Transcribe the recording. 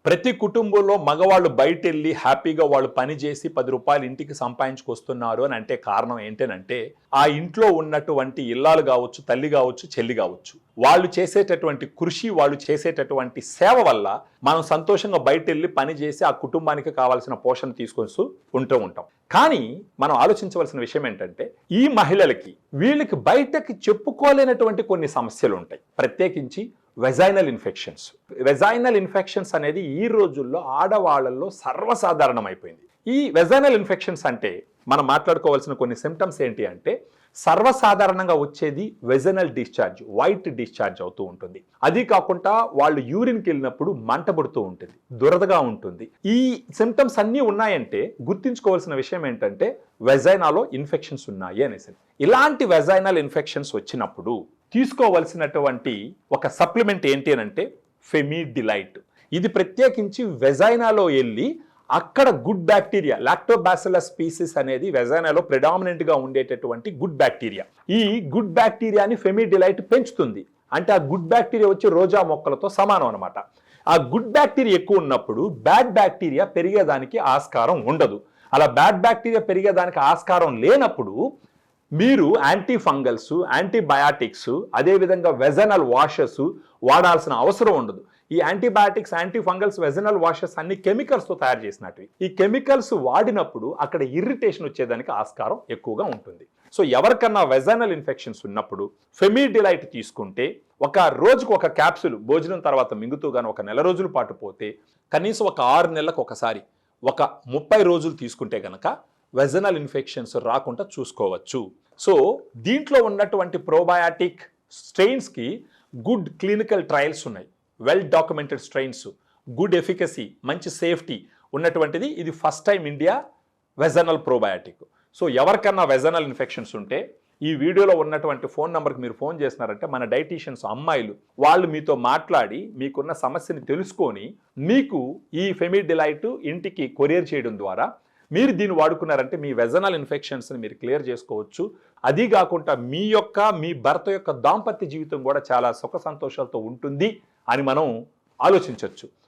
ప్రతి కుటుంబంలో మగవాళ్ళు బయటెళ్ళి హ్యాపీగా వాళ్ళు పని చేసి 10 రూపాయలు ఇంటికి సంపాదించుకొస్తున్నారు అని అంటే కారణం ఏంటనంటే ఆ ఇంట్లో ఉన్నటువంటి ఇల్లాలు కావచ్చు, తల్లి కావచ్చు, చెల్లి కావచ్చు, వాళ్ళు చేసేటటువంటి కృషి, వాళ్ళు చేసేటటువంటి సేవ వల్ల మనం సంతోషంగా బయటెళ్ళి పని చేసి ఆ కుటుంబానికి కావాల్సిన పోషణ తీసుకొస్తూ ఉంటాం. కానీ మనం ఆలోచించవలసిన విషయం ఏంటంటే ఈ మహిళలకి వీళ్ళకి బయటకి చెప్పుకోలేనటువంటి కొన్ని సమస్యలు ఉంటాయి. ప్రత్యేకించి వెజైనల్ ఇన్ఫెక్షన్స్ అనేది ఈ రోజుల్లో ఆడవాళ్ళల్లో సర్వసాధారణం అయిపోయింది. ఈ వెజైనల్ ఇన్ఫెక్షన్స్ అంటే మనం మాట్లాడుకోవాల్సిన కొన్ని సిమ్టమ్స్ ఏంటి అంటే సర్వసాధారణంగా వచ్చేది వెజైనల్ డిశ్చార్జ్, వైట్ డిశ్చార్జ్ అవుతూ ఉంటుంది. అది కాకుండా వాళ్ళు యూరిన్కి వెళ్ళినప్పుడు మంట పుడుతూ ఉంటుంది, దురదగా ఉంటుంది. ఈ సిమ్టమ్స్ అన్నీ ఉన్నాయంటే గుర్తుంచుకోవాల్సిన విషయం ఏంటంటే వెజైనాలో ఇన్ఫెక్షన్స్ ఉన్నాయి అనేసి. ఇలాంటి వెజైనల్ ఇన్ఫెక్షన్స్ వచ్చినప్పుడు తీసుకోవలసినటువంటి ఒక సప్లిమెంట్ ఏంటి అంటే ఫెమిడిలైట్. ఇది ప్రత్యేకించి వెజైనాలో వెళ్ళి అక్కడ గుడ్ బ్యాక్టీరియా, లాక్టోబాసిల్లస్ స్పీసీస్ అనేది వెజైనాలో ప్రెడామినెంట్గా ఉండేటటువంటి గుడ్ బ్యాక్టీరియా. ఈ గుడ్ బ్యాక్టీరియాని ఫెమిడిలైట్ పెంచుతుంది. అంటే ఆ గుడ్ బ్యాక్టీరియా వచ్చి రోజా మొక్కలతో సమానం అనమాట. ఆ గుడ్ బ్యాక్టీరియా ఎక్కువ ఉన్నప్పుడు బ్యాడ్ బ్యాక్టీరియా పెరిగేదానికి ఆస్కారం ఉండదు. అలా బ్యాడ్ బ్యాక్టీరియా పెరిగేదానికి ఆస్కారం లేనప్పుడు మీరు యాంటీ ఫంగల్స్, యాంటీబయాటిక్స్, అదేవిధంగా వెజనల్ వాషెస్ వాడాల్సిన అవసరం ఉండదు. ఈ antibiotics, anti fungals, vaginal washes అన్ని కెమికల్స్తో తయారు చేసినట్టు. ఈ కెమికల్స్ వాడినప్పుడు అక్కడ ఇరిటేషన్ వచ్చేదానికి ఆస్కారం ఎక్కువగా ఉంటుంది. సో ఎవరికన్నా వెజనల్ ఇన్ఫెక్షన్స్ ఉన్నప్పుడు ఫెమిడిలైట్ తీసుకుంటే ఒక రోజుకు ఒక క్యాప్సూల్ భోజనం తర్వాత మింగుతూ గాను ఒక నెల రోజుల పాటు పోతే కనీసం ఒక 6 నెలలకు ఒకసారి ఒక 30 రోజులు తీసుకుంటే గనక వెజనల్ ఇన్ఫెక్షన్స్ రాకుండా చూసుకోవచ్చు. సో దీంట్లో ఉన్నటువంటి ప్రోబయాటిక్ స్ట్రెయిన్స్కి గుడ్ క్లినికల్ ట్రయల్స్ ఉన్నాయి, well documented strains, good efficacy, మంచి సేఫ్టీ ఉన్నటువంటిది. ఇది first time India vaginal probiotic. So ఎవరికన్నా వెజనల్ ఇన్ఫెక్షన్స్ ఉంటే ఈ వీడియోలో ఉన్నటువంటి ఫోన్ నెంబర్కి మీరు ఫోన్ చేసినారంటే మన డైటీషియన్స్ అమ్మాయిలు వాళ్ళు మీతో మాట్లాడి మీకున్న సమస్యని తెలుసుకొని మీకు ఈ ఫెమిడిలైట్ ఇంటికి కొరియర్ చేయడం ద్వారా మీరు దీన్ని వాడుకున్నారంటే మీ వెజనల్ ఇన్ఫెక్షన్స్ని మీరు క్లియర్ చేసుకోవచ్చు. అది కాకుండా మీ భర్త యొక్క దాంపత్య జీవితం కూడా చాలా సుఖ సంతోషాలతో ఉంటుంది అని మనం ఆలోచించవచ్చు.